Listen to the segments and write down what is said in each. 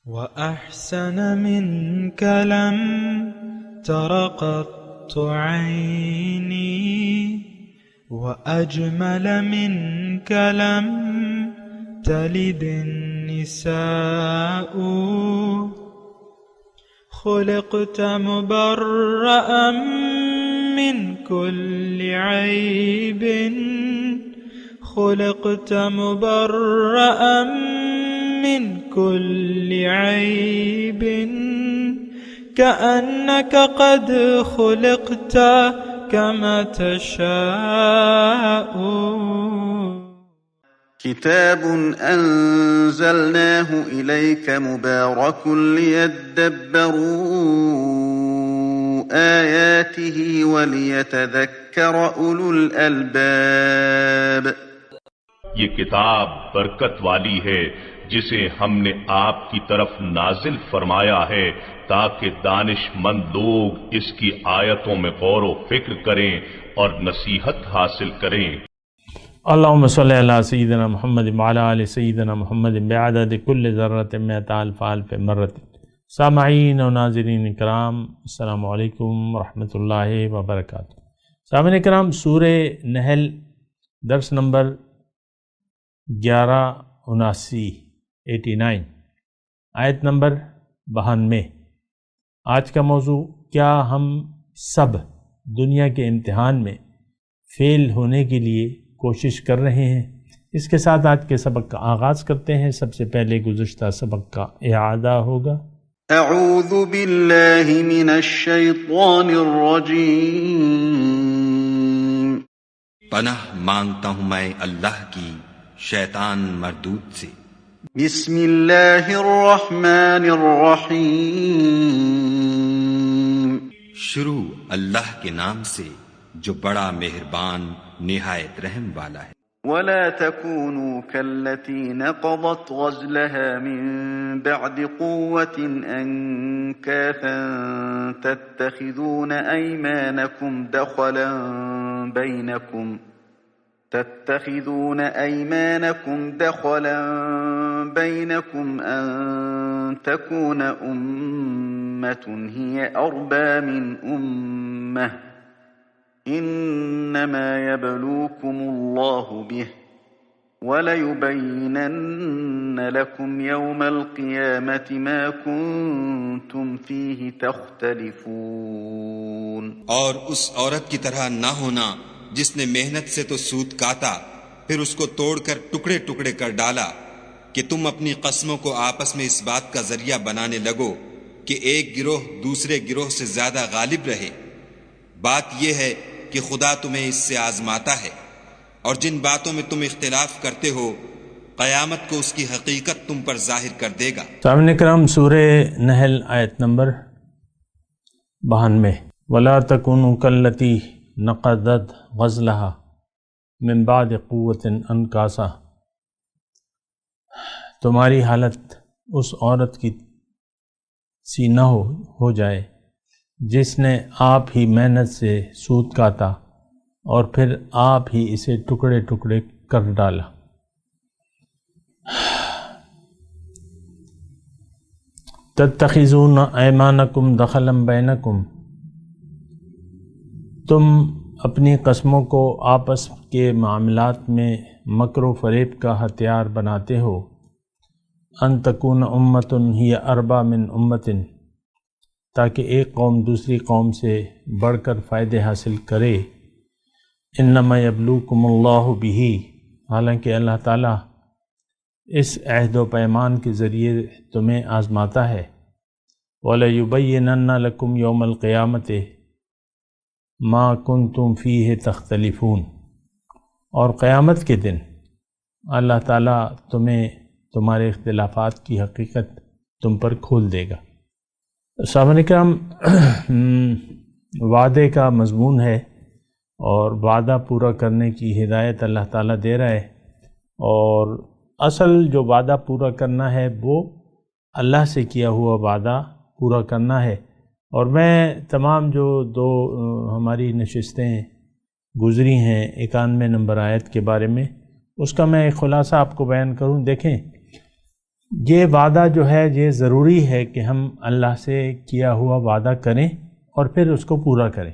وأحسن منك لم تر قط عيني، وأجمل منك لم تلد النساء. خلقت مبرأ من كل عيب، خلقت مبرأ من كل عيب، كأنك قد خلقت كما تشاء. كتاب أنزلناه إليك مبارك ليدبروا آياته وليتذكر أولو الألباب. یہ کتاب برکت والی ہے جسے ہم نے آپ کی طرف نازل فرمایا ہے تاکہ دانش مند لوگ اس کی آیتوں میں غور و فکر کریں اور نصیحت حاصل کریں۔ اللہم صلی علی سیدنا محمد وعلی آل سیدنا محمد بعدد کل ذرۃ مئۃ الف الف مرۃ۔ سامعین و ناظرین کرام، السلام علیکم ورحمۃ اللہ وبرکاتہ۔ سامعین کرام، سورہ نحل درس نمبر 89 آیت نمبر 92۔ آج کا موضوع، کیا ہم سب دنیا کے امتحان میں فیل ہونے کے لیے کوشش کر رہے ہیں؟ اس کے ساتھ آج کے سبق کا آغاز کرتے ہیں۔ سب سے پہلے گزشتہ سبق کا اعادہ ہوگا۔ اعوذ باللہ من الشیطان الرجیم۔ پناہ مانگتا ہوں میں اللہ کی شیطان مردود سے۔ بسم اللہ الرحمن الرحیم۔ شروع اللہ کے نام سے جو بڑا مہربان نہایت رحم والا ہے۔ ولا تكونوا كالتي نقضت غزلها من بعد قوة أنكاثا تتخذون أيمانكم دخلا بينكم أن تكون أمة هي أربى من أمة، إنما يبلوكم الله به وليبينن لكم يوم القيامة ما كنتم فيه تختلفون۔ اور اس عورت کی طرح نہ ہونا جس نے محنت سے تو سود کاتا پھر اس کو توڑ کر ٹکڑے ٹکڑے کر ڈالا کہ تم اپنی قسموں کو آپس میں اس بات کا ذریعہ بنانے لگو کہ ایک گروہ دوسرے گروہ سے زیادہ غالب رہے۔ بات یہ ہے کہ خدا تمہیں اس سے آزماتا ہے، اور جن باتوں میں تم اختلاف کرتے ہو قیامت کو اس کی حقیقت تم پر ظاہر کر دے گا۔ سامعین کرام، سورہ نحل آیت نمبر 92۔ وَلَا تَكُونُوا كَالَّتِي نَقَضَتْ غَزْلَهَا مِن بَعْدِ قُوَّةٍ أَنْكَاثًا۔ تمہاری حالت اس عورت کی سی نہ ہو جائے جس نے آپ ہی محنت سے سود کاتا اور پھر آپ ہی اسے ٹکڑے ٹکڑے کر ڈالا۔ تتخذون ایمانکم دخلا بینکم، تم اپنی قسموں کو آپس کے معاملات میں مکر و فریب کا ہتھیار بناتے ہو۔ ان تکون امۃ ہی اربا من امۃ، تاکہ ایک قوم دوسری قوم سے بڑھ کر فائدے حاصل کرے۔ انما یبلوکم اللہ بہ، حالانکہ اللہ تعالیٰ اس عہد و پیمان کے ذریعے تمہیں آزماتا ہے۔ وَلَيُبَيِّنَنَّ لَكُمْ يَوْمَ الْقِيَامَةِ مَا كُنْتُمْ فِيهِ تَخْتَلِفُونَ، اور قیامت کے دن اللہ تعالیٰ تمہیں تمہارے اختلافات کی حقیقت تم پر کھول دے گا۔ سامعین کرام، وعدے کا مضمون ہے اور وعدہ پورا کرنے کی ہدایت اللہ تعالیٰ دے رہا ہے، اور اصل جو وعدہ پورا کرنا ہے وہ اللہ سے کیا ہوا وعدہ پورا کرنا ہے۔ اور میں تمام جو دو ہماری نشستیں گزری ہیں 91 نمبر آیت کے بارے میں، اس کا میں ایک خلاصہ آپ کو بیان کروں۔ دیکھیں، یہ وعدہ جو ہے یہ ضروری ہے کہ ہم اللہ سے کیا ہوا وعدہ کریں اور پھر اس کو پورا کریں۔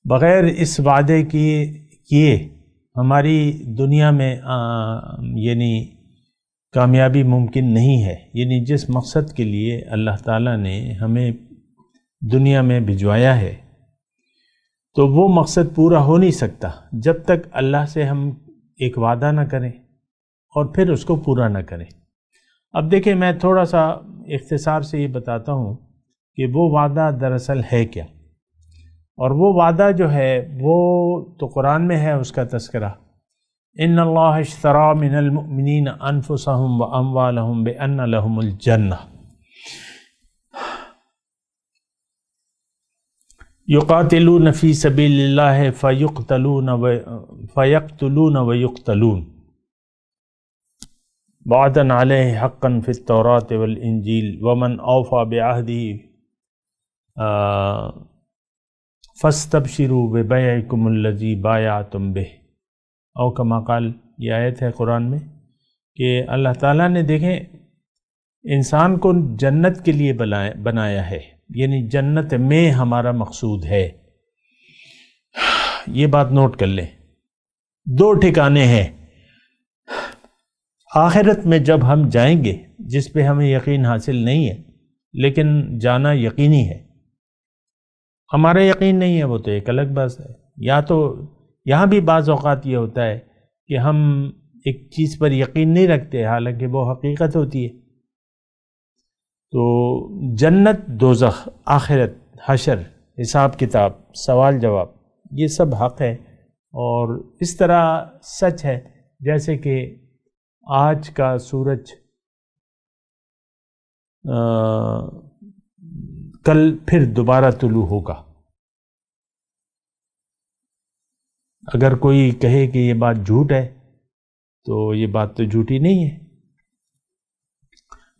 بغیر اس وعدے کیے ہماری دنیا میں یعنی کامیابی ممکن نہیں ہے۔ یعنی جس مقصد کے لیے اللہ تعالیٰ نے ہمیں دنیا میں بھجوایا ہے تو وہ مقصد پورا ہو نہیں سکتا جب تک اللہ سے ہم ایک وعدہ نہ کریں اور پھر اس کو پورا نہ کریں۔ اب دیکھیں، میں تھوڑا سا اختصار سے یہ بتاتا ہوں کہ وہ وعدہ دراصل ہے کیا، اور وہ وعدہ جو ہے وہ تو قرآن میں ہے اس کا تذکرہ، ان اللہ اشتری من المؤمنین انفسهم واموالهم بان لهم الجنہ یقاتلون فی سبیل اللہ فیقتلون ویقتلون وعدا علیہ حقا فی التوراۃ والانجیل ومن اوفی بعہدہ فاستبشروا ببیعکم الذی بایعتم بہ، او کما قال، یہ آیت ہے قرآن میں کہ اللہ تعالیٰ نے دیکھیں انسان کو جنت کے لیے بنایا ہے، یعنی جنت میں ہمارا مقصود ہے۔ یہ بات نوٹ کر لیں، دو ٹھکانے ہیں آخرت میں جب ہم جائیں گے، جس پہ ہمیں یقین حاصل نہیں ہے لیکن جانا یقینی ہے۔ ہمارا یقین نہیں ہے وہ تو ایک الگ بات ہے، یا تو یہاں بھی بعض اوقات یہ ہوتا ہے کہ ہم ایک چیز پر یقین نہیں رکھتے حالانکہ وہ حقیقت ہوتی ہے۔ تو جنت، دوزخ، آخرت، حشر، حساب کتاب، سوال جواب، یہ سب حق ہے، اور اس طرح سچ ہے جیسے کہ آج کا سورج کل پھر دوبارہ طلوع ہوگا۔ اگر کوئی کہے کہ یہ بات جھوٹ ہے تو یہ بات تو جھوٹی نہیں ہے۔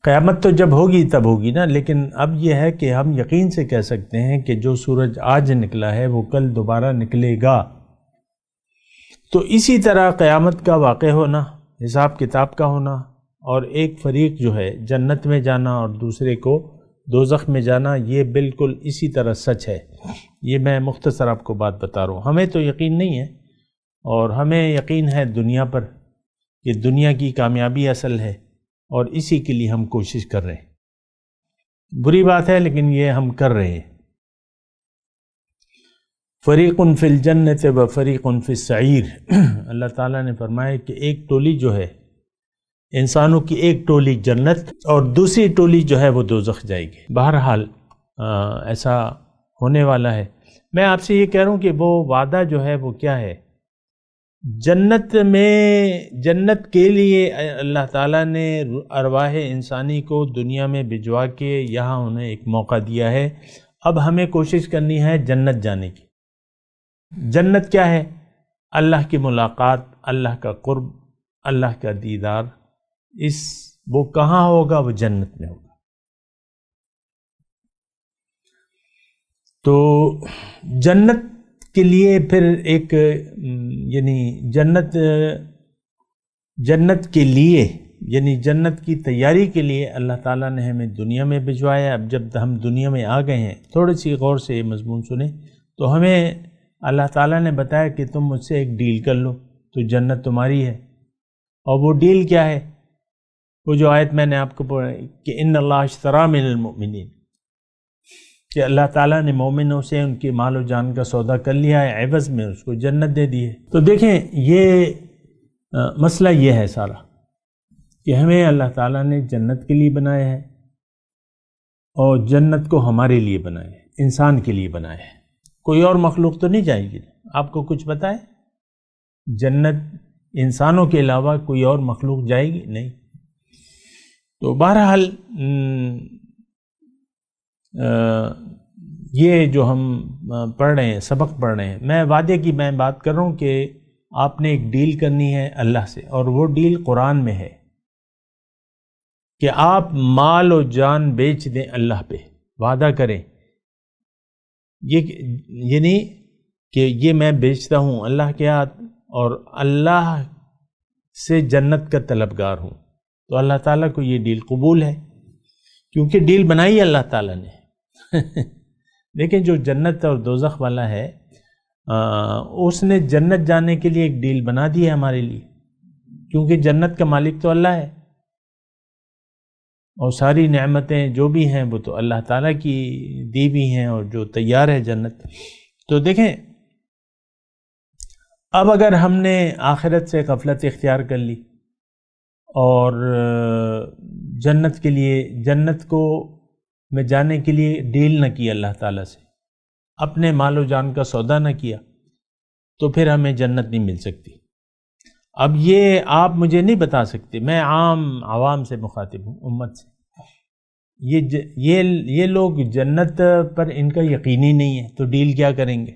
قیامت تو جب ہوگی تب ہوگی نا، لیکن اب یہ ہے کہ ہم یقین سے کہہ سکتے ہیں کہ جو سورج آج نکلا ہے وہ کل دوبارہ نکلے گا۔ تو اسی طرح قیامت کا واقع ہونا، حساب کتاب کا ہونا، اور ایک فریق جو ہے جنت میں جانا اور دوسرے کو دوزخ میں جانا، یہ بالکل اسی طرح سچ ہے۔ یہ میں مختصر آپ کو بات بتا رہا ہوں۔ ہمیں تو یقین نہیں ہے، اور ہمیں یقین ہے دنیا پر کہ دنیا کی کامیابی اصل ہے، اور اسی کے لیے ہم کوشش کر رہے ہیں۔ بری بات ہے لیکن یہ ہم کر رہے ہیں۔ فریق فی الجنت و فریق فی السعیر، اللہ تعالیٰ نے فرمایا کہ ایک ٹولی جو ہے انسانوں کی، ایک ٹولی جنت اور دوسری ٹولی جو ہے وہ دوزخ جائے گی۔ بہرحال ایسا ہونے والا ہے۔ میں آپ سے یہ کہہ رہا ہوں کہ وہ وعدہ جو ہے وہ کیا ہے؟ جنت کے لیے اللہ تعالیٰ نے ارواح انسانی کو دنیا میں بھجوا کے یہاں انہیں ایک موقع دیا ہے۔ اب ہمیں کوشش کرنی ہے جنت جانے کی۔ جنت کیا ہے؟ اللہ کی ملاقات، اللہ کا قرب، اللہ کا دیدار۔ وہ کہاں ہوگا؟ وہ جنت میں ہوگا۔ تو جنت کے لیے پھر ایک یعنی جنت کے لیے، یعنی جنت کی تیاری کے لیے اللہ تعالیٰ نے ہمیں دنیا میں بھجوایا۔ اب جب ہم دنیا میں آ گئے ہیں، تھوڑی سی غور سے یہ مضمون سنیں تو ہمیں اللہ تعالیٰ نے بتایا کہ تم مجھ سے ایک ڈیل کر لو تو جنت تمہاری ہے۔ اور وہ ڈیل کیا ہے؟ وہ جو آیت میں نے آپ کو پڑھی کہ ان اللہ اشتری من المؤمنین، کہ اللہ تعالیٰ نے مومنوں سے ان کی مال و جان کا سودا کر لیا ہے، عوض میں اس کو جنت دے دی ہے۔ تو دیکھیں یہ مسئلہ یہ ہے سارا کہ ہمیں اللہ تعالیٰ نے جنت کے لیے بنایا ہے، اور جنت کو ہمارے لیے بنایا ہے، انسان کے لیے بنایا ہے۔ کوئی اور مخلوق تو نہیں جائے گی؟ آپ کو کچھ پتہ ہے جنت انسانوں کے علاوہ کوئی اور مخلوق جائے گی؟ نہیں۔ تو بہرحال یہ جو ہم پڑھ رہے ہیں، سبق پڑھ رہے ہیں، میں وعدے کی میں بات کر رہا ہوں کہ آپ نے ایک ڈیل کرنی ہے اللہ سے، اور وہ ڈیل قرآن میں ہے کہ آپ مال و جان بیچ دیں اللہ پہ، وعدہ کریں۔ یہ نہیں کہ یہ میں بیچتا ہوں اللہ کے ہاتھ، اور اللہ سے جنت کا طلبگار ہوں، تو اللہ تعالیٰ کو یہ ڈیل قبول ہے، کیونکہ ڈیل بنائی اللہ تعالیٰ نے۔ دیکھیں جو جنت اور دوزخ والا ہے، اس نے جنت جانے کے لیے ایک ڈیل بنا دی ہے ہمارے لیے، کیونکہ جنت کا مالک تو اللہ ہے، اور ساری نعمتیں جو بھی ہیں وہ تو اللہ تعالیٰ کی دی بھی ہیں، اور جو تیار ہے جنت۔ تو دیکھیں اب اگر ہم نے آخرت سے غفلت اختیار کر لی اور جنت کے لیے، جنت کو میں جانے کے لیے ڈیل نہ کی اللہ تعالیٰ سے، اپنے مال و جان کا سودا نہ کیا، تو پھر ہمیں جنت نہیں مل سکتی۔ اب یہ آپ مجھے نہیں بتا سکتے، میں عوام سے مخاطب ہوں، امت سے۔ یہ لوگ جنت پر ان کا یقینی نہیں ہے، تو ڈیل کیا کریں گے؟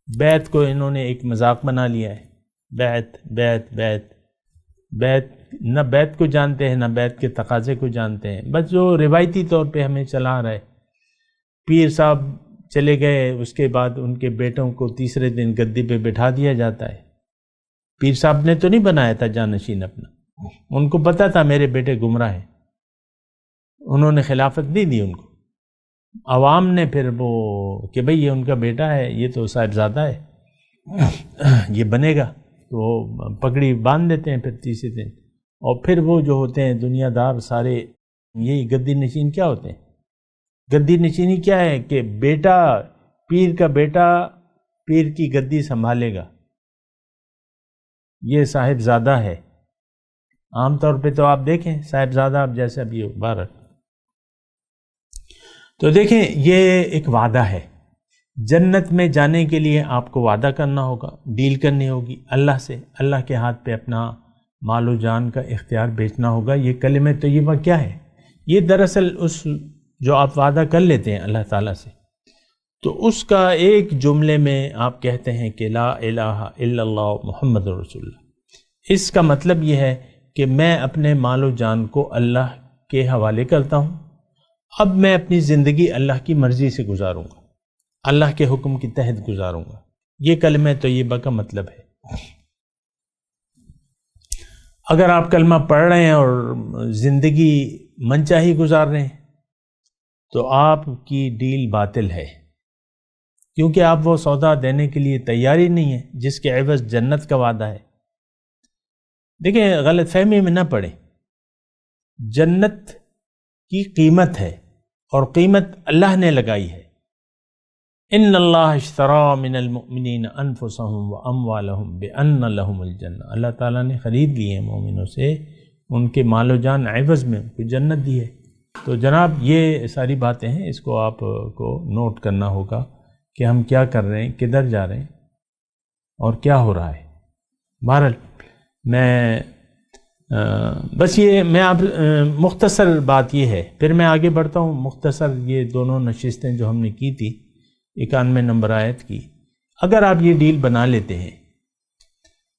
بیعت کو انہوں نے ایک مذاق بنا لیا ہے، بیعت بیعت بیعت بیعت، نہ بیعت کو جانتے ہیں نہ بیعت کے تقاضے کو جانتے ہیں، بس جو روایتی طور پہ ہمیں چلا رہا ہے۔ پیر صاحب چلے گئے، اس کے بعد ان کے بیٹوں کو تیسرے دن گدی پہ بٹھا دیا جاتا ہے۔ پیر صاحب نے تو نہیں بنایا تھا جانشین اپنا، ان کو پتہ تھا میرے بیٹے گمراہ ہیں، انہوں نے خلافت نہیں دی ان کو۔ عوام نے پھر وہ کہ بھئی یہ ان کا بیٹا ہے، یہ تو صاحبزادہ ہے، یہ بنے گا، تو پگڑی باندھ دیتے ہیں پھر تیسرے دن۔ اور پھر وہ جو ہوتے ہیں دنیا دار سارے، یہی گدی نشین کیا ہوتے ہیں؟ گدی نشینی کیا ہے کہ بیٹا، پیر کا بیٹا پیر کی گدی سنبھالے گا، یہ صاحبزادہ ہے۔ عام طور پہ تو آپ دیکھیں صاحبزادہ اب جیسے ابھی بارہ، تو دیکھیں یہ ایک وعدہ ہے۔ جنت میں جانے کے لیے آپ کو وعدہ کرنا ہوگا، ڈیل کرنی ہوگی اللہ سے، اللہ کے ہاتھ پہ اپنا مال و جان کا اختیار بیچنا ہوگا۔ یہ کلمہ طیبہ کیا ہے؟ یہ دراصل اس جو آپ وعدہ کر لیتے ہیں اللہ تعالیٰ سے، تو اس کا ایک جملے میں آپ کہتے ہیں کہ لا الہ الا اللہ محمد رسول اللہ۔ اس کا مطلب یہ ہے کہ میں اپنے مال و جان کو اللہ کے حوالے کرتا ہوں، اب میں اپنی زندگی اللہ کی مرضی سے گزاروں گا، اللہ کے حکم کے تحت گزاروں گا۔ یہ کلمہ طیبہ کا مطلب ہے۔ اگر آپ کلمہ پڑھ رہے ہیں اور زندگی منچاہی گزار رہے ہیں تو آپ کی ڈیل باطل ہے، کیونکہ آپ وہ سودا دینے کے لیے تیاری نہیں ہے جس کے عوض جنت کا وعدہ ہے۔ دیکھیں غلط فہمی میں نہ پڑیں، جنت کی قیمت ہے اور قیمت اللہ نے لگائی ہے۔ ان اللہ اشترى من المؤمنین انفسهم واموالهم بان لهم الجنہ، اللہ تعالیٰ نے خرید لی ہے مومنوں سے ان کے مال و جان عوض میں ان کو جنت دی ہے۔ تو جناب یہ ساری باتیں ہیں، اس کو آپ کو نوٹ کرنا ہوگا کہ ہم کیا کر رہے ہیں، کدھر جا رہے ہیں اور کیا ہو رہا ہے۔ بہرحال میں بس یہ میں آپ مختصر بات یہ ہے، پھر میں آگے بڑھتا ہوں۔ مختصر یہ دونوں نشستیں جو ہم نے کی تھی 91 نمبر آیت کی، اگر آپ یہ ڈیل بنا لیتے ہیں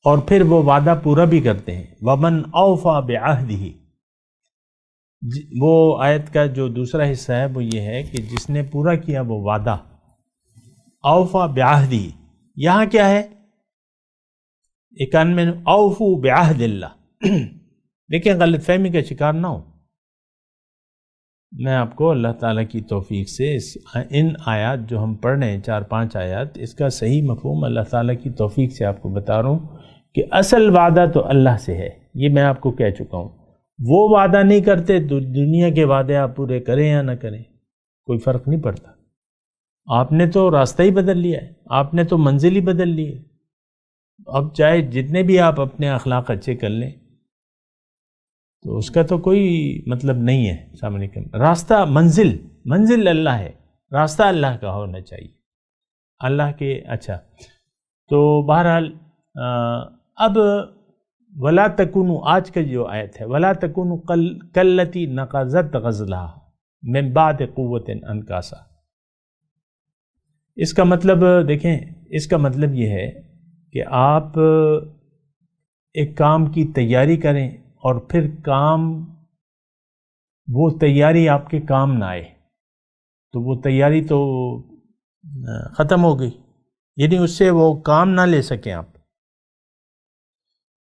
اور پھر وہ وعدہ پورا بھی کرتے ہیں، وَمَنْ أَوْفَى بِعَهْدِهِ، وہ آیت کا جو دوسرا حصہ ہے وہ یہ ہے کہ جس نے پورا کیا وہ وعدہ، اوفا بعہدی، یہاں کیا ہے 91 میں اوفو بعہد اللہ۔ دیکھیں غلط فہمی کا شکار نہ ہو، میں آپ کو اللہ تعالیٰ کی توفیق سے ان آیات جو ہم پڑھ رہے ہیں 4-5 آیات، اس کا صحیح مفہوم اللہ تعالیٰ کی توفیق سے آپ کو بتا رہا ہوں کہ اصل وعدہ تو اللہ سے ہے، یہ میں آپ کو کہہ چکا ہوں۔ وہ وعدہ نہیں کرتے، دنیا کے وعدے آپ پورے کریں یا نہ کریں کوئی فرق نہیں پڑتا، آپ نے تو راستہ ہی بدل لیا ہے، آپ نے تو منزل ہی بدل لی ہے۔ اب چاہے جتنے بھی آپ اپنے اخلاق اچھے کر لیں تو اس کا تو کوئی مطلب نہیں ہے سامنے کا راستہ، منزل اللہ ہے، راستہ اللہ کا ہونا چاہیے، اللہ کے۔ اچھا تو بہرحال اب ولا تکونوا، آج کا جو آیت ہے ولا تکونوا کاللتی نقضت غزلها من بعد قوت انکاسا، اس کا مطلب دیکھیں، اس کا مطلب یہ ہے کہ آپ ایک کام کی تیاری کریں اور پھر وہ تیاری آپ کے کام نہ آئے تو وہ تیاری تو ختم ہو گئی، یعنی اس سے وہ کام نہ لے سکیں آپ۔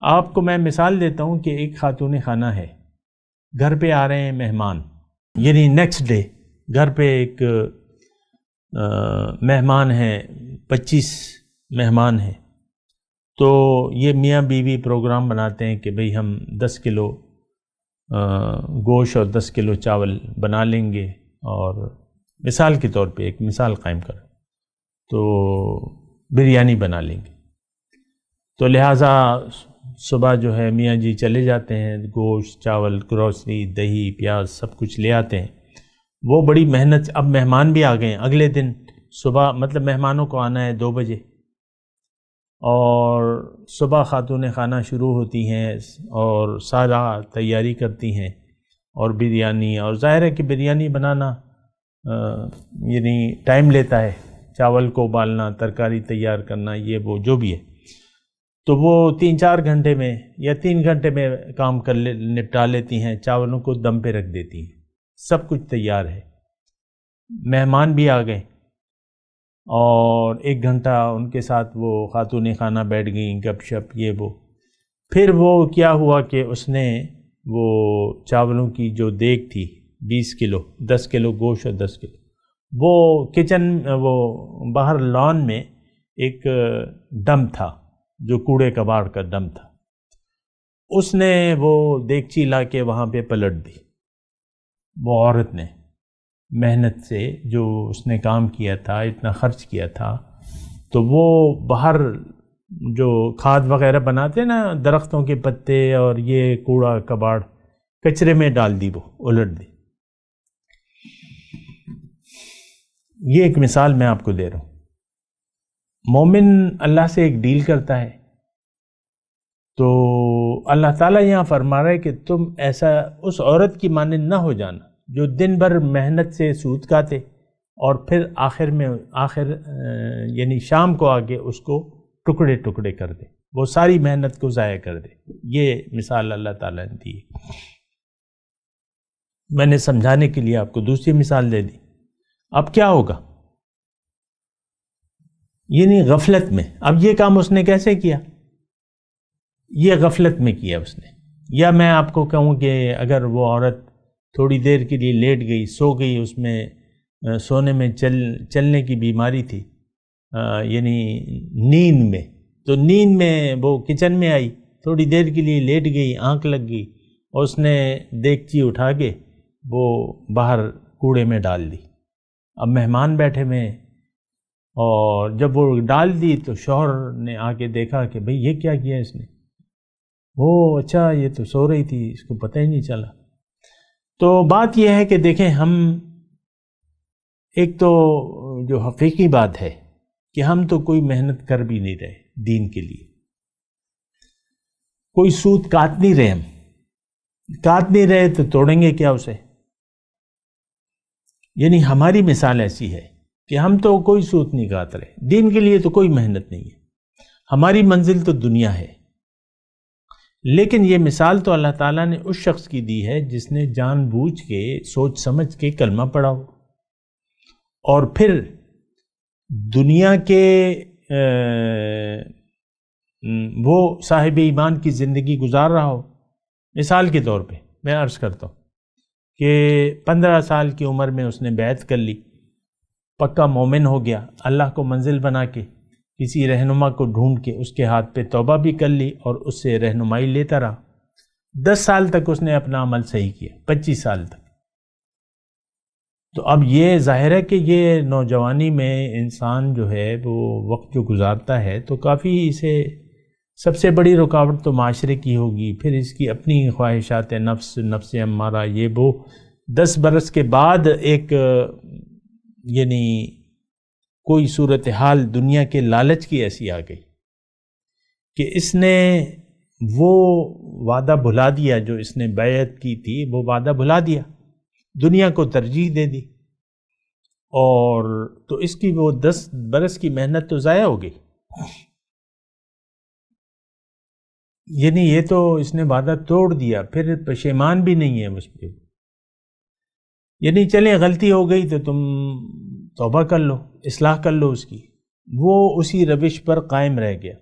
آپ کو میں مثال دیتا ہوں کہ ایک خاتون خانہ ہے، گھر پہ آ رہے ہیں مہمان، یعنی نیکسٹ ڈے گھر پہ ایک مہمان ہیں، 25 مہمان ہیں، تو یہ میاں بیوی پروگرام بناتے ہیں کہ بھئی ہم 10 کلو گوشت اور 10 کلو چاول بنا لیں گے، اور مثال کے طور پہ ایک مثال قائم کریں تو بریانی بنا لیں گے، تو لہٰذا صبح جو ہے میاں جی چلے جاتے ہیں، گوشت چاول گروسری دہی پیاز سب کچھ لے آتے ہیں، وہ بڑی محنت، اب مہمان بھی آ گئے ہیں، اگلے دن صبح مطلب مہمانوں کو آنا ہے 2 بجے، اور صبح خاتون خانہ شروع ہوتی ہیں اور سارا تیاری کرتی ہیں، اور بریانی، اور ظاہر ہے کہ بریانی بنانا یعنی ٹائم لیتا ہے، چاول کو ابالنا، ترکاری تیار کرنا، یہ وہ جو بھی ہے، تو وہ 3-4 گھنٹے میں یا 3 گھنٹے میں کام نپٹا لیتی ہیں، چاولوں کو دم پہ رکھ دیتی ہیں، سب کچھ تیار ہے، مہمان بھی آ گئے، اور 1 گھنٹہ ان کے ساتھ وہ خاتون خانہ بیٹھ گئیں، گپ شپ یہ وہ، پھر وہ کیا ہوا کہ اس نے وہ چاولوں کی جو دیگ تھی 20 کلو، 10 کلو گوشت اور 10 کلو، وہ کچن، وہ باہر لان میں ایک ڈم تھا جو کوڑے کباڑ کا ڈم تھا، اس نے وہ دیگچی لا کے وہاں پہ پلٹ دی، وہ عورت نے محنت سے جو اس نے کام کیا تھا، اتنا خرچ کیا تھا، تو وہ باہر جو کھاد وغیرہ بناتے نا، درختوں کے پتے اور یہ کوڑا کباڑ کچرے میں ڈال دی، وہ الٹ دی۔ یہ ایک مثال میں آپ کو دے رہا ہوں۔ مومن اللہ سے ایک ڈیل کرتا ہے، تو اللہ تعالیٰ یہاں فرما رہا ہے کہ تم ایسا اس عورت کی مانند نہ ہو جانا جو دن بھر محنت سے سود کھاتے اور پھر آخر یعنی شام کو آگے اس کو ٹکڑے ٹکڑے کر دے، وہ ساری محنت کو ضائع کر دے۔ یہ مثال اللہ تعالیٰ نے دی۔ میں نے سمجھانے کے لیے آپ کو دوسری مثال دے دی۔ اب کیا ہوگا؟ یعنی غفلت میں، اب یہ کام اس نے کیسے کیا؟ یہ غفلت میں کیا اس نے، یا میں آپ کو کہوں کہ اگر وہ عورت تھوڑی دیر کے لیے لیٹ گئی، سو گئی، اس میں سونے میں چلنے کی بیماری تھی، یعنی نیند میں، تو نیند میں وہ کچن میں آئی، تھوڑی دیر کے لیے لیٹ گئی، آنکھ لگ گئی، اور اس نے دیگچی اٹھا کے وہ باہر کوڑے میں ڈال دی۔ اب مہمان بیٹھے میں، اور جب وہ ڈال دی تو شوہر نے آ کے دیکھا کہ بھئی یہ کیا کیا اس نے؟ اچھا یہ تو سو رہی تھی، اس کو پتہ ہی نہیں چلا۔ تو بات یہ ہے کہ دیکھیں، ہم ایک تو جو حقیقی بات ہے کہ ہم تو کوئی محنت کر بھی نہیں رہے دین کے لیے، کوئی سود کاٹ نہیں رہے، ہم کاٹ نہیں رہے تو توڑیں گے کیا اسے؟ یعنی ہماری مثال ایسی ہے کہ ہم تو کوئی سود نہیں کاٹ رہے، دین کے لیے تو کوئی محنت نہیں ہے، ہماری منزل تو دنیا ہے۔ لیکن یہ مثال تو اللہ تعالیٰ نے اس شخص کی دی ہے جس نے جان بوجھ کے سوچ سمجھ کے کلمہ پڑھا ہو، اور پھر دنیا کے وہ صاحب ایمان کی زندگی گزار رہا ہو۔ مثال کے طور پہ میں عرض کرتا ہوں کہ 15 سال کی عمر میں اس نے بیعت کر لی، پکا مومن ہو گیا، اللہ کو منزل بنا کے کسی رہنما کو ڈھونڈ کے اس کے ہاتھ پہ توبہ بھی کر لی اور اس سے رہنمائی لیتا رہا۔ 10 سال تک اس نے اپنا عمل صحیح کیا، 25 سال تک۔ تو اب یہ ظاہر ہے کہ یہ نوجوانی میں انسان جو ہے وہ وقت جو گزارتا ہے تو کافی اسے سب سے بڑی رکاوٹ تو معاشرے کی ہوگی، پھر اس کی اپنی خواہشات نفس امارہ، یہ وہ 10 برس کے بعد ایک یعنی کوئی صورتحال دنیا کے لالچ کی ایسی آ گئی کہ اس نے وہ وعدہ بھلا دیا جو اس نے بیعت کی تھی، وہ وعدہ بھلا دیا، دنیا کو ترجیح دے دی، اور تو اس کی وہ 10 برس کی محنت تو ضائع ہو گئی۔ یعنی یہ تو اس نے وعدہ توڑ دیا، پھر پشیمان بھی نہیں ہے اس پہ۔ یعنی چلیں غلطی ہو گئی تو تم توبہ کر لو، اصلاح کر لو اس کی، وہ اسی روش پر قائم رہ گیا۔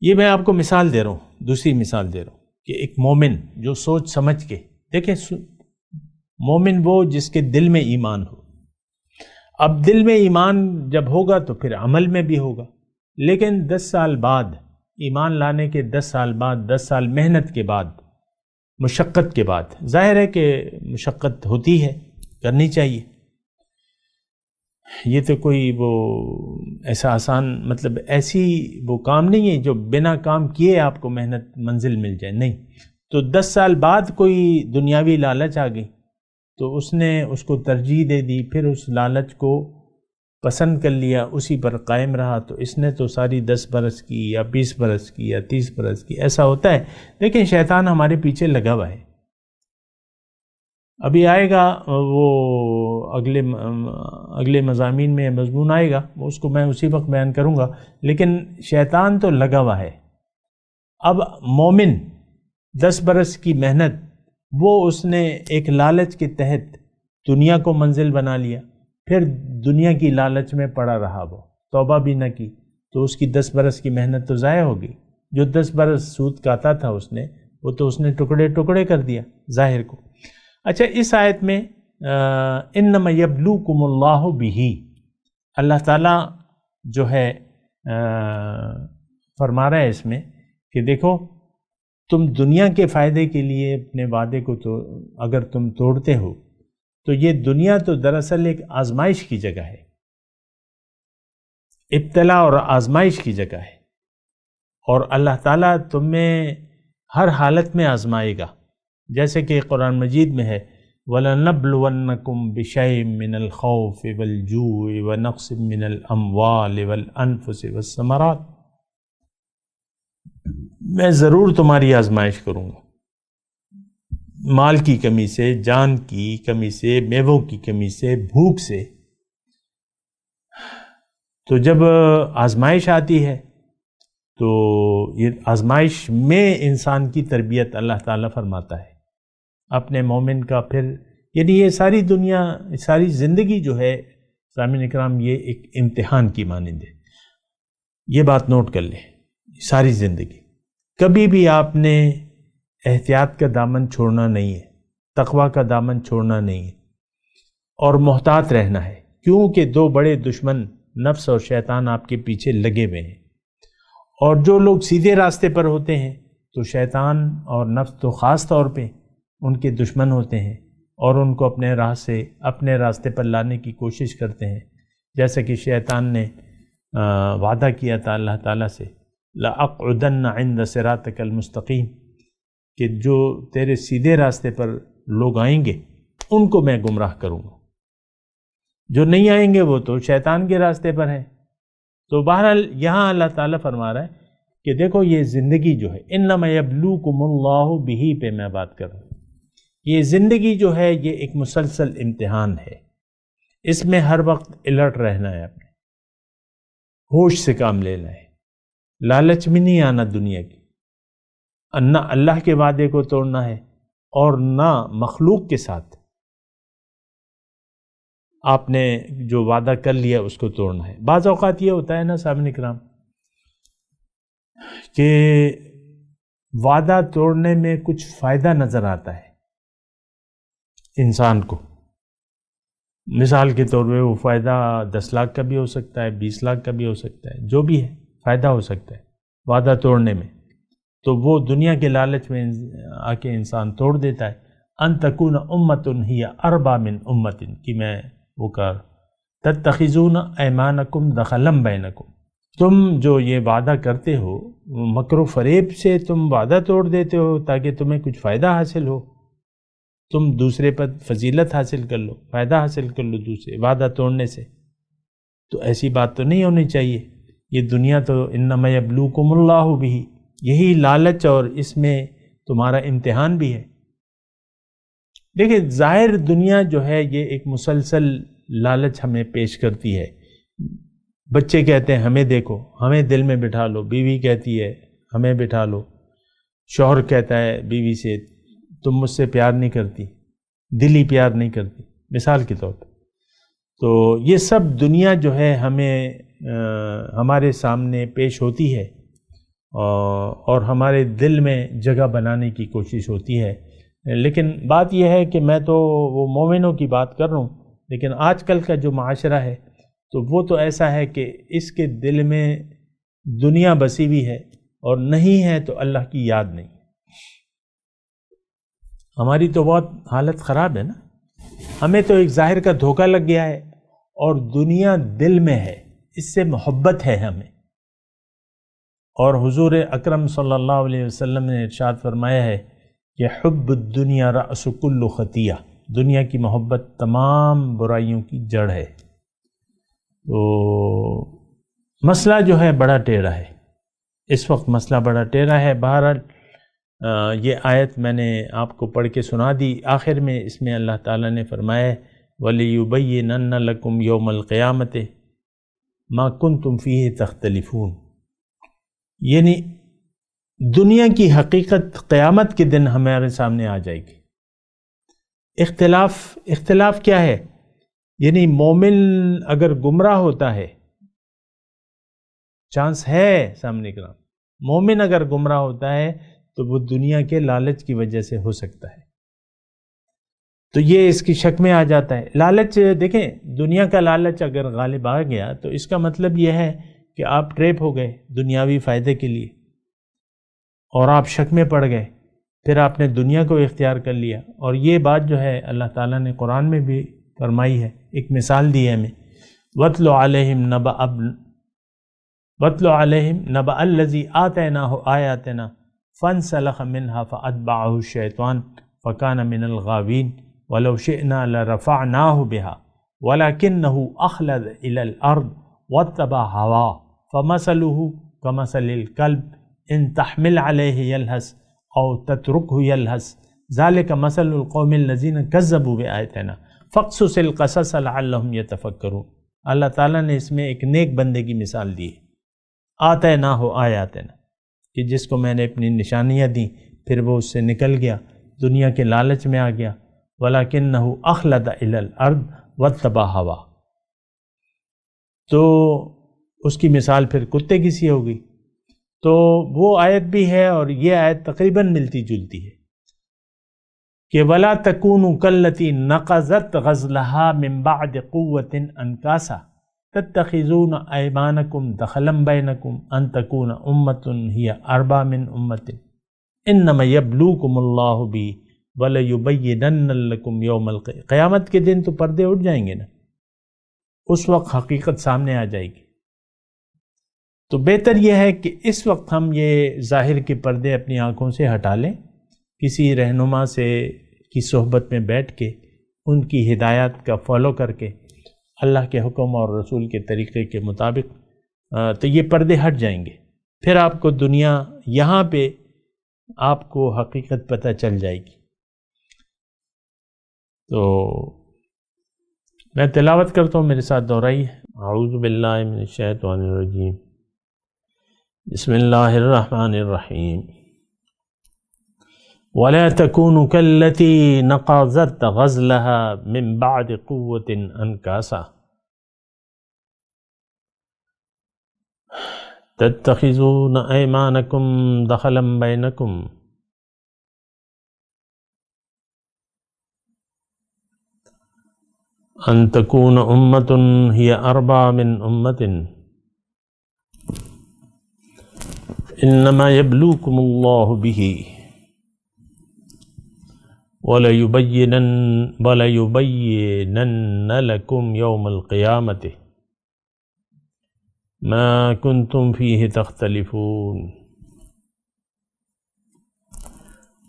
یہ میں آپ کو مثال دے رہا ہوں، دوسری مثال دے رہا ہوں کہ ایک مومن جو سوچ سمجھ کے دیکھیں، مومن وہ جس کے دل میں ایمان ہو. اب دل میں ایمان جب ہوگا تو پھر عمل میں بھی ہوگا، لیکن 10 سال بعد، ایمان لانے کے 10 سال بعد، 10 سال محنت کے بعد، مشقت کے بعد، ظاہر ہے کہ مشقت ہوتی ہے، کرنی چاہیے. یہ تو کوئی وہ ایسا آسان، مطلب ایسی وہ کام نہیں ہے جو بنا کام کیے آپ کو محنت منزل مل جائے، نہیں. تو 10 سال بعد کوئی دنیاوی لالچ آ گئی تو اس نے اس کو ترجیح دے دی، پھر اس لالچ کو پسند کر لیا، اسی پر قائم رہا، تو اس نے تو ساری 10 برس کی یا 20 برس کی یا 30 برس کی، ایسا ہوتا ہے. لیکن شیطان ہمارے پیچھے لگا ہوا ہے. ابھی آئے گا وہ اگلے مضامین میں مضمون آئے گا، اس کو میں اسی وقت بیان کروں گا. لیکن شیطان تو لگا ہوا ہے. اب مومن 10 برس کی محنت، وہ اس نے ایک لالچ کے تحت دنیا کو منزل بنا لیا، پھر دنیا کی لالچ میں پڑا رہا، وہ توبہ بھی نہ کی، تو اس کی 10 برس کی محنت تو ضائع ہو گئی. جو 10 برس سود کاتا تھا اس نے، وہ تو اس نے ٹکڑے ٹکڑے کر دیا ظاہر کو. اچھا، اس آیت میں انما یبلوکم اللہ بہ، اللہ تعالیٰ جو ہے فرما رہا ہے اس میں کہ دیکھو، تم دنیا کے فائدے کے لیے اپنے وعدے کو تو اگر تم توڑتے ہو، تو یہ دنیا تو دراصل ایک آزمائش کی جگہ ہے، ابتلا اور آزمائش کی جگہ ہے، اور اللہ تعالیٰ تمہیں ہر حالت میں آزمائے گا. جیسے کہ قرآن مجید میں ہے وَلَنَبْلُوَنَّكُمْ بِشَيْءٍ مِّنَ الْخَوْفِ وَالْجُوعِ وَنَقْصٍ مِّنَ الْأَمْوَالِ وَالْأَنفُسِ وَالثَّمَرَاتِ، میں ضرور تمہاری آزمائش کروں گا، مال کی کمی سے، جان کی کمی سے، میووں کی کمی سے، بھوک سے. تو جب آزمائش آتی ہے تو یہ آزمائش میں انسان کی تربیت اللہ تعالیٰ فرماتا ہے اپنے مومن کا. پھر یعنی یہ ساری دنیا، ساری زندگی جو ہے سامعین اکرام، یہ ایک امتحان کی مانند ہے. یہ بات نوٹ کر لیں، ساری زندگی کبھی بھی آپ نے احتیاط کا دامن چھوڑنا نہیں ہے، تقوی کا دامن چھوڑنا نہیں ہے، اور محتاط رہنا ہے، کیونکہ 2 بڑے دشمن نفس اور شیطان آپ کے پیچھے لگے ہوئے ہیں. اور جو لوگ سیدھے راستے پر ہوتے ہیں تو شیطان اور نفس تو خاص طور پہ ان کے دشمن ہوتے ہیں، اور ان کو اپنے راستے پر لانے کی کوشش کرتے ہیں. جیسا کہ شیطان نے وعدہ کیا تھا اللہ تعالیٰ سے، لَأَقْعُدَنَّ عِنْدَ صِرَاطِكَ الْمُسْتَقِيمِ، کہ جو تیرے سیدھے راستے پر لوگ آئیں گے ان کو میں گمراہ کروں گا، جو نہیں آئیں گے وہ تو شیطان کے راستے پر ہیں. تو بہرحال یہاں اللہ تعالیٰ فرما رہا ہے کہ دیکھو، یہ زندگی جو ہے انما یبلوکم اللہ بہ پہ میں بات کر رہا ہوں. یہ زندگی جو ہے یہ ایک مسلسل امتحان ہے، اس میں ہر وقت الرٹ رہنا ہے، اپنے ہوش سے کام لینا ہے، لالچ میں نہیں آنا دنیا کی، نہ اللہ کے وعدے کو توڑنا ہے اور نہ مخلوق کے ساتھ آپ نے جو وعدہ کر لیا اس کو توڑنا ہے. بعض اوقات یہ ہوتا ہے نا سامعین اکرام کہ وعدہ توڑنے میں کچھ فائدہ نظر آتا ہے انسان کو. مثال کے طور پہ وہ فائدہ 10 لاکھ کا بھی ہو سکتا ہے، 20 لاکھ کا بھی ہو سکتا ہے، جو بھی ہے فائدہ ہو سکتا ہے وعدہ توڑنے میں. تو وہ دنیا کے لالچ میں آ کے انسان توڑ دیتا ہے. ان تکون امۃ ہی اربا من امۃ کہ میں وہ کر تتخذون ایمانکم دخلا بینکم، تم جو یہ وعدہ کرتے ہو مکر و فریب سے تم وعدہ توڑ دیتے ہو تاکہ تمہیں کچھ فائدہ حاصل ہو، تم دوسرے پر فضیلت حاصل کر لو، فائدہ حاصل کر لو دوسرے وعدہ توڑنے سے. تو ایسی بات تو نہیں ہونی چاہیے. یہ دنیا تو انما یبلوکم اللہ بہ، یہی لالچ اور اس میں تمہارا امتحان بھی ہے. دیکھیں ظاہر دنیا جو ہے یہ ایک مسلسل لالچ ہمیں پیش کرتی ہے. بچے کہتے ہیں ہمیں دیکھو، ہمیں دل میں بٹھا لو، بیوی کہتی ہے ہمیں بٹھا لو، شوہر کہتا ہے بیوی سے تم مجھ سے پیار نہیں کرتی، دلی پیار نہیں کرتی، مثال کے طور پر. تو یہ سب دنیا جو ہے ہمیں ہمارے سامنے پیش ہوتی ہے اور ہمارے دل میں جگہ بنانے کی کوشش ہوتی ہے. لیکن بات یہ ہے کہ میں تو وہ مومنوں کی بات کر رہا ہوں، لیکن آج کل کا جو معاشرہ ہے تو وہ تو ایسا ہے کہ اس کے دل میں دنیا بسی ہوئی ہے، اور نہیں ہے تو اللہ کی یاد نہیں. ہماری تو بہت حالت خراب ہے نا. ہمیں تو ایک ظاہر کا دھوکہ لگ گیا ہے، اور دنیا دل میں ہے، اس سے محبت ہے ہمیں. اور حضور اکرم صلی اللہ علیہ وسلم نے ارشاد فرمایا ہے کہ حب الدنیا رأس کل خطیہ، دنیا کی محبت تمام برائیوں کی جڑ ہے. تو مسئلہ جو ہے بڑا ٹیڑھا ہے، اس وقت مسئلہ بڑا ٹیڑھا ہے. بہرحال یہ آیت میں نے آپ کو پڑھ کے سنا دی. آخر میں اس میں اللہ تعالیٰ نے فرمایا ہے وَلِيُبَيِّنَنَّ لَكُمْ يَوْمَ الْقِيَامَةِ مَا كُنْتُمْ فِيهِ تَخْتَلِفُونَ. یعنی دنیا کی حقیقت قیامت کے دن ہمارے سامنے آ جائے گی. اختلاف کیا ہے؟ یعنی مومن اگر گمراہ ہوتا ہے، چانس ہے سامنے کا، مومن اگر گمراہ ہوتا ہے تو وہ دنیا کے لالچ کی وجہ سے ہو سکتا ہے. تو یہ اس کی شک میں آ جاتا ہے. لالچ دیکھیں، دنیا کا لالچ اگر غالب آ گیا تو اس کا مطلب یہ ہے کہ آپ ٹریپ ہو گئے دنیاوی فائدے کے لیے، اور آپ شک میں پڑ گئے، پھر آپ نے دنیا کو اختیار کر لیا. اور یہ بات جو ہے اللہ تعالیٰ نے قرآن میں بھی فرمائی ہے، ایک مثال دی ہے ہمیں. وَاتْلُ عَلَيْهِمْ نَبَأَ الَّذِي آتَيْنَاهُ آيَاتِنَا فَانْسَلَخَ مِنْهَا فَأَتْبَعَهُ الشَّيْطَانُ فَكَانَ مِنَ الْغَاوِينَ وَلَوْ شِئْنَا لَرَفَعْنَاهُ بِهَا وَلَكِنَّهُ أَخْلَدَ إِلَى الْأَرْضِ وَاتَّبَعَ هَوَاهُ فَمَثَلُهُ كَمَثَلِ الْكَلْبِ إِنْ تَحْمِلْ عَلَيْهِ يَلْهَثْ أَوْ تَتْرُكْهُ يَلْهَثْ ذَلِكَ مَثَلُ الْقَوْمِ الَّذِينَ كَذَّبُوا بِآيَاتِنَا فَاقْصُصِ الْقَصَصَ لَعَلَّهُمْ يَتَفَكَّرُونَ. اللہ تعالیٰ نے اس میں ایک نیک بندے کی مثال دی ہے، آتَيْنَاهُ آیاتنا، کہ جس کو میں نے اپنی نشانیاں دیں، پھر وہ اس سے نکل گیا، دنیا کے لالچ میں آ گیا. وَلَكِنَّهُ أَخْلَدَ إِلَى الْأَرْضِ وَاتَّبَعَ هَوَاهُ. تو اس کی مثال پھر کتے کی سی ہو گئی. تو وہ آیت بھی ہے اور یہ آیت تقریباً ملتی جلتی ہے کہ وَلَا تَكُونُوا كَالَّتِي نَقَضَتْ غَزْلَهَا مِنْ بَعْدِ قُوَّةٍ أَنْكَاسًا تَتَّخِذُونَ أَيْمَانَكُمْ دَخَلًا بَيْنَكُمْ أَنْ تَكُونَ أُمَّةٌ هِيَ أَرْبَى مِنْ أُمَّةٍ إِنَّمَا يَبْلُوكُمُ اللَّهُ بِهِ وَلَيُبَيِّنَنَّ لَكُمْ يَوْمَ الْقِيَامَةِ. قیامت کے دن تو پردے اٹھ جائیں گے نا، اس وقت حقیقت سامنے آ جائے گی. تو بہتر یہ ہے کہ اس وقت ہم یہ ظاہر کے پردے اپنی آنکھوں سے ہٹا لیں، کسی رہنما سے کی صحبت میں بیٹھ کے ان کی ہدایات کا فالو کر کے اللہ کے حکم اور رسول کے طریقے کے مطابق، تو یہ پردے ہٹ جائیں گے. پھر آپ کو دنیا یہاں پہ آپ کو حقیقت پتہ چل جائے گی. تو میں تلاوت کرتا ہوں، میرے ساتھ دہرائیے. اعوذ باللہ من الشیطان الرجیم، بسم اللہ الرحمن الرحیم. وَلَا تَكُونُوا كَالَّتِي نَقَضَتْ غَزْلَهَا مِنْ بَعْدِ قُوَّةٍ أَنْكَاسًا تَتَّخِذُونَ أَيْمَانَكُمْ دَخَلًا بَيْنَكُمْ أَنْ تَكُونَ أُمَّةٌ هِيَ أَرْبَى مِنْ أُمَّةٍ إِنَّمَا يَبْلُوكُمُ اللَّهُ بِهِ وَلَيُبَيِّنَنَّ لَكُمْ يَوْمَ الْقِيَامَةِ مَا كُنْتُمْ فِيهِ تَخْتَلِفُونَ.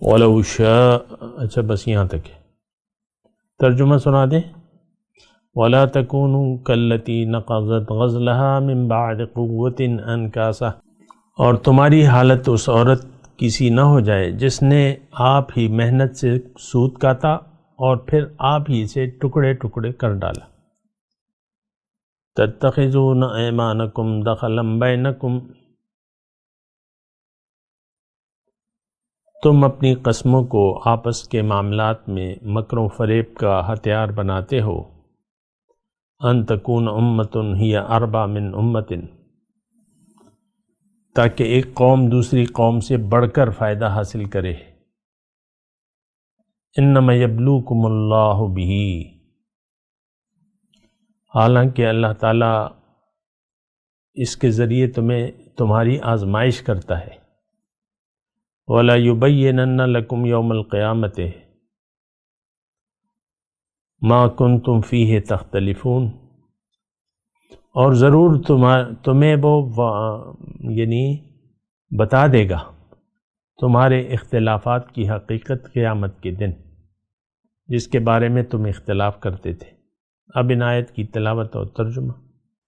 وَلَوْ شَاءَ، اچھا بس یہاں تک ہے، ترجمہ سنا دیں. وَلَا تَكُونُوا كَالَّتِي نَقَضَتْ غَزْلَهَا مِنْ بَعْدِ قُوَّةٍ أَنْكَاسًا، اور تمہاری حالت اس عورت کسی نہ ہو جائے جس نے آپ ہی محنت سے سود کاتا اور پھر آپ ہی سے ٹکڑے ٹکڑے کر ڈالا. تَتَّخِذُونَ أَيْمَانَكُمْ دَخَلًا بَيْنَكُمْ، تم اپنی قسموں کو آپس کے معاملات میں مکر و فریب کا ہتھیار بناتے ہو. أَن تَكُونَ أُمَّةٌ هِيَ أَرْبَى مِنْ أُمَّةٍ، تاکہ ایک قوم دوسری قوم سے بڑھ کر فائدہ حاصل کرے۔ انما یبلوکم اللہ بہ، حالانکہ اللہ تعالیٰ اس کے ذریعے تمہاری آزمائش کرتا ہے۔ وَلَا يُبَيِّنَنَّ لَكُمْ يَوْمَ الْقِيَامَةِ مَا كُنْتُمْ فِيهِ تَخْتَلِفُونَ، اور ضرور تمہیں وہ بتا دے گا تمہارے اختلافات کی حقیقت قیامت کے دن، جس کے بارے میں تم اختلاف کرتے تھے۔ اب ان آیت کی تلاوت اور ترجمہ۔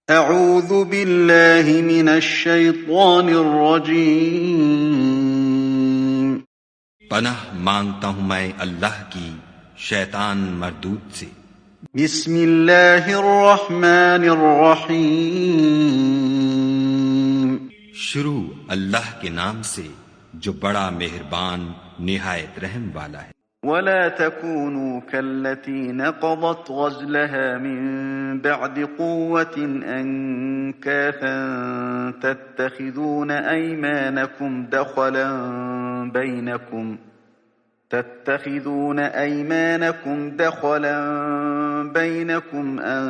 اعوذ باللہ من الشیطان الرجیم، پناہ مانگتا ہوں میں اللہ کی شیطان مردود سے۔ بسم اللہ الرحمن الرحیم، شروع اللہ کے نام سے جو بڑا مہربان نہایت رحم والا ہے۔ ولا تكونوا كالتي نقضت غزلها من بعد قوة أنكاثا تتخذون أيمانكم دخلا بينكم أن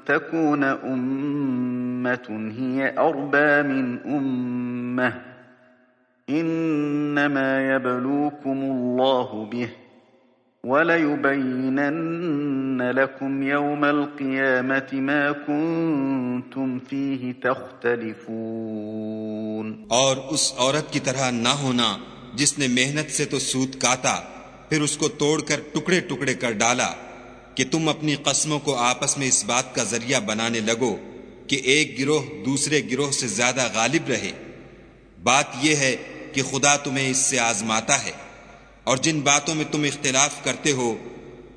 تكون أمة هي أربى من أمة إنما يبلوكم الله به وَلَيُبَيِّنَنَّ لَكُمْ يَوْمَ الْقِيَامَةِ مَا كُنْتُمْ فِيهِ تَخْتَلِفُونَ، اور اس عورت کی طرح نہ ہونا جس نے محنت سے تو سود کاتا پھر اس کو توڑ کر ٹکڑے ٹکڑے کر ڈالا، کہ تم اپنی قسموں کو آپس میں اس بات کا ذریعہ بنانے لگو کہ ایک گروہ دوسرے گروہ سے زیادہ غالب رہے۔ بات یہ ہے کہ خدا تمہیں اس سے آزماتا ہے، اور جن باتوں میں تم اختلاف کرتے ہو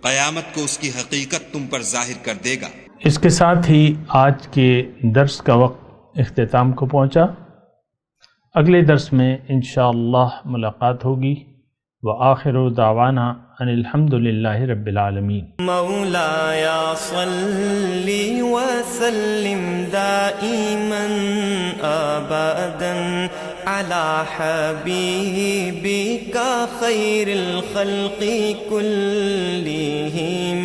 قیامت کو اس کی حقیقت تم پر ظاہر کر دے گا۔ اس کے ساتھ ہی آج کے درس کا وقت اختتام کو پہنچا۔ اگلے درس میں انشاءاللہ ملاقات ہوگی۔ وآخر دعوانا ان الحمد للہ رب العالمین۔ مولایا صلی وسلم دائما ابدا على حبيبك خير الخلق كلهم